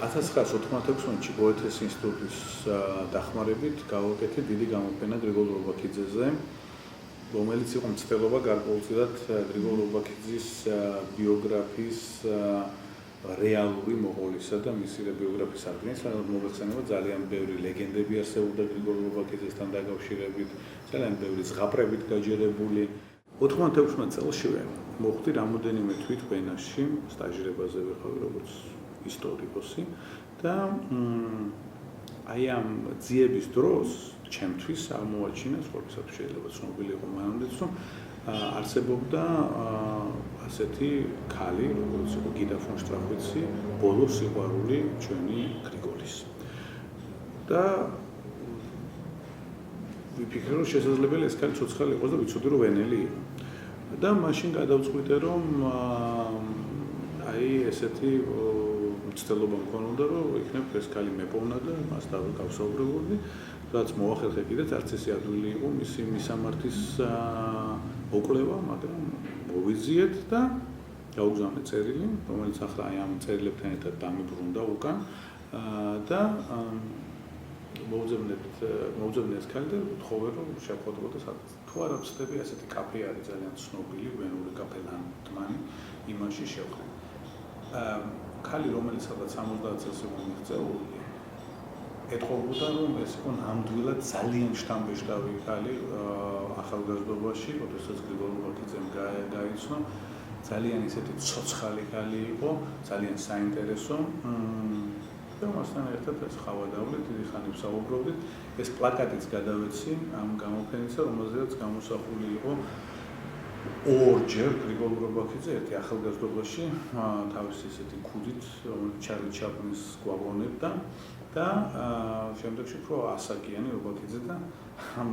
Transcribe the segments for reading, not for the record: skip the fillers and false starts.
1996 წლში გოეთეს ინსტიტუტის დახმარებით გავაკეთე დიდი გამოფენა გრიგოლ რობაქიძეზე, რომელიც იყო მცდელობა გარკვეულწილად გრიგოლ რობაქიძის ბიოგრაფიის რეალური მოყოლისა და მისი ბიოგრაფიის აღდგენის, მოიხსენება ძალიან ბევრი ლეგენდები არსებობდა გრიგოლ რობაქიძესთან დაკავშირებით, ძალიან ბევრი ზღაპრებით გაჯერებული. 96 წელშივე მოხვდი რამოდენიმე თვით ვენაში, სტაჟირებაზე ვიყავი როგორც ისტორიკოსი და აი ამ ძიების დროს ჩემთვის აღმოაჩინა, სხვაებისათვის შეიძლება ცნობილი იყო მანამდეც, რომ არსებობდა ასეთი ქალი, როგორც იყო გიდა ფონ შტრაფიცი, ბოლო სიყვარული ჩვენი გრიგოლის. და ვიფიქრე, რომ შესაძლებელი ეს ქალი ცოცხალი იყოს და ვიცოდი, რომ ვენელი იყო. და მაშინ გადავწყვიტე, რომ აი ესეთი მცდელობა მქონოდა, რომ იქნებ ეს ქალი მეპოვნა და მას გავსაუბრებოდი, რაც მოახერხე კიდეც არც ესე ადვილი იყო მისი მისამართის მოკვლევა, მაგრამ მოვიზიეთ და გავგზავნე წერილი, რომელიც ახლა აი ამ წერილებთან ერთად დამიბრუნდა უკან და მოვუძებნე ეს ქალი და ვთხოვე, რომ შევხვდროთ სადაც. თუ არა ვწდები, ასეთი კაფე არის ძალიან ცნობილი, ვენური კაფე ლანდმანი, იმაში შევხვდრე. ქალი, რომელიც სადაც 70 წელს იყო მიღწეული, ეთხოვოდა, რომ ეს იყო ნამდვილად ძალიან შთამბეჭდავი ქალი ახალგაზრდობაში, როდესაც გრიგოლ რობაქიძემ გაიცნო, ძალიან ისეთი ცოცხალი ქალი იყო, ძალიან საინტერესო. და მასთან ერთად ეს ხავადავლით, დიდი ხანი ვსაუბრობდით. ეს პლაკატიც გადავეცი ამ გამოფენისა, რომელზეც გამოსახული იყო ორჯერ გრიგოლ რობაქიძე, ერთი ახალგაზრდობაში, თავისი ესეთი ქუდით, რომელიც ჩარლი ჩაპლინის გვაგონებდა და შემდეგში უფრო ასაკიანი რობაქიძე და ამ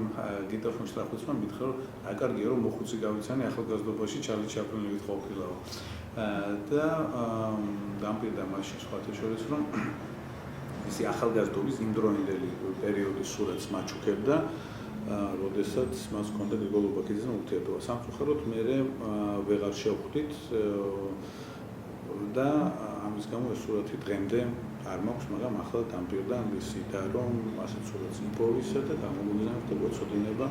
გიდა ფონ შტრაფიცმა მითხრა, რომ რა კარგია, რომ მოხუცი გავიცანი ახალგაზრდობაში ჩარლი ჩაპლინით ყოფილაო. და დამპირდა მაშინ სხვათა შორის, რომ ისი ახალგაზრდობის იმდროინდელი პერიოდის სურათს მაჩუქებდა, როდესაც მას ჰქონდა გრიგოლ რობაქიძესთან ურთიერთობა. სამწუხაროდ მე ვეღარ შევხვდით და ამის გამო ეს სურათი დღემდე არ მაქვს, მაგრამ ახლა დამპირდა მისი და რომ ასეთ სურათს იპოვისა და გამოგონებთ და გვეცოდინება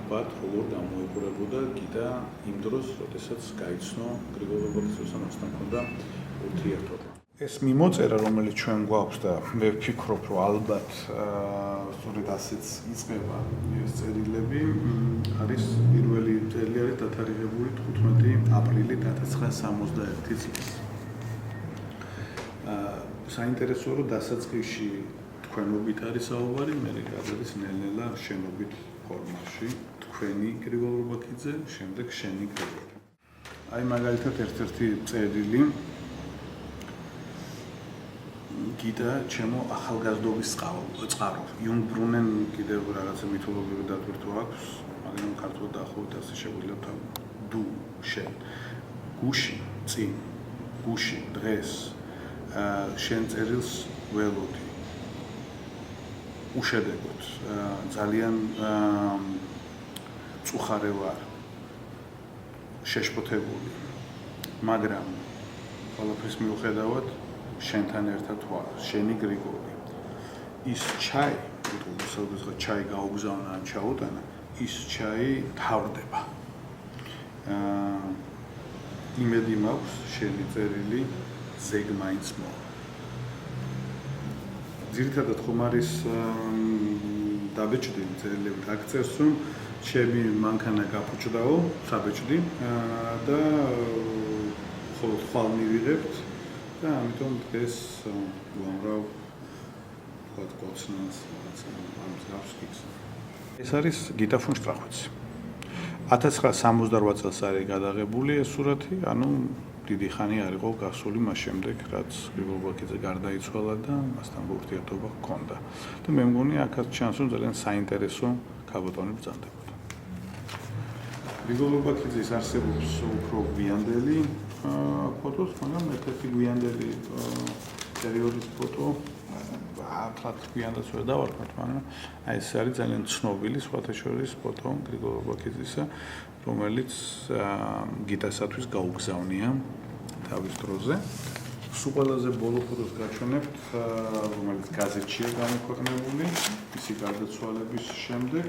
ვთქვათ, როგორ გამოიყურებოდა გიდა იმ დროს, როდესაც გაიცნო გრიგოლ რობაქიძესთან მასთან ჰქონდა ურთიერთობა. ეს მიმოწერა, რომელიც ჩვენ გვაქვს და მე ვფიქრობ, რომ ალბათ სწორედ ასეც იწყება ეს წერილები, არის პირველი წერილი არის დათარიღებული 15 აპრილი 1961 წლის. საინტერესოა, რომ დასაწყისში თქვენობით არის საუბარი, მე გადადის ნელ-ნელა შენობით ფორმაში, თქვენი გრიგოლ რობაქიძე, შემდეგ შენი გრიგოლი. აი მაგალითად ერთ-ერთი წერილი გიდა ჩემო ახალგაზრდობის წყარო. იუნგბრუნენ კიდევ რაღაცა მითოლოგიური დატვირთვა აქვს, მაგრამ ქართულად დაახლოებით ასე შეგვიძლია თავი. დუ, შენ, გუში, წინ, გუში, დღეს, შენ წერილს ველოდი. უშედეგოდ, ძალიან წუხარე ვარ, შეშფოთებული, მაგრამ ყველაფრის მიუხედავად შენთან ერთად ვარ, შენი გრიგოლი. ის ჩაი, თუმცა ჩაი გაუგზავნა ან ჩაუტანა, ის ჩაი თავდება. იმედი მაქვს, შენი წერილი ზეგ მაინც მოვა. ძირითადად ხომ არის დაბეჭდი წერილები აქცევს, რომ ჩემი მანქანა გაფუჭდაო, საბეჭდი და ხოლოდ ხვალ მივიღებთ და ამიტომ დღეს უამრავ კოცნას ამ ზავს გიქს. ეს არის გიდა ფონ შტრაფიცი. 1968 წელს არის გადაღებული ეს სურათი, ანუ დიდი ხანი არ იყო გასული მას შემდეგ, რაც გრიგოლ რობაქიძე გარდაიცვალა და მასთან ურთიერთობა ჰქონდა. და მე მგონი აქაც ჩანს, რომ ძალიან საინტერესო ქალბატონი ბრძანდებოდა. გრიგოლ რობაქიძის არსებობს უფრო გვიანდელი ფოტოს, მაგრამ ერთ-ერთი გვიანდელი პერიოდის ფოტო, ახლად გვიანდელს ვერ დავარქვათ, მაგრამ აი ეს არის ძალიან ცნობილი სხვათა შორის ფოტო გრიგოლ რობაქიძისა, რომელიც გიდასათვის გაუგზავნია თავის დროზე. სულ ყველაზე ბოლო ფოტოს გაჩვენებთ, რომელიც გაზეთშია გამოქვეყნებული, ისი გარდაცვალების შემდეგ.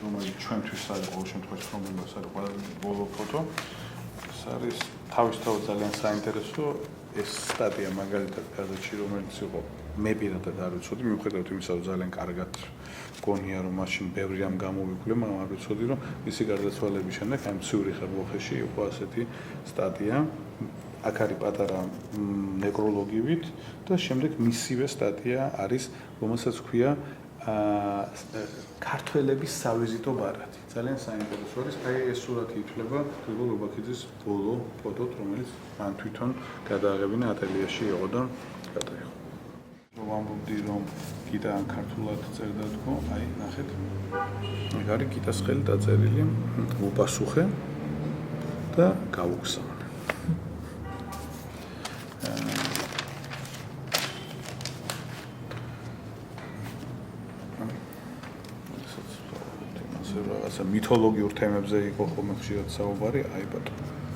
რომელიც ჩვენთვის არის ყოველ შემთხვევაში ცნობილს არის ყველაზე ბოლო ფოტო. ეს არის თავისთავად ძალიან საინტერესო ეს სტატია მაგალითად გაზეთში, რომელიც იყო მე პირადად არ ვიცოდი, მიუხედავად იმისა, რომ ძალიან კარგად გონია, რომ მაშინ ბევრი ამ გამოვიკვლიო, მაგრამ არ ვიცოდი, რომ ისი გარდაცვალების შემდეგ ამ ციურიხის ვოხეში იყო ასეთი სტატია. აქ არის პატარა ნეკროლოგივით და შემდეგ მისივე სტატია არის, რომელსაც ქვია ქართველების სავიზიტო ბარათი. ძალიან საინტერესო არის. აი ეს სურათი ითვლება გრიგოლ ობაქიძის ბოლო ფოტოთ, რომელიც მან თვითონ გადააღებინა ატელიერში იყო და გადაიღო. ვამბობდი, რომ გიტა ქართულად წერდა თქო, აი ნახეთ. ეგ არის გიტას ხელი დაწერილი, უპასუხე და გავუგზავნე. რაღაცა მითოლოგიურ თემებზე იყო ხოლმე ხშირად საუბარი, აი ბატონო.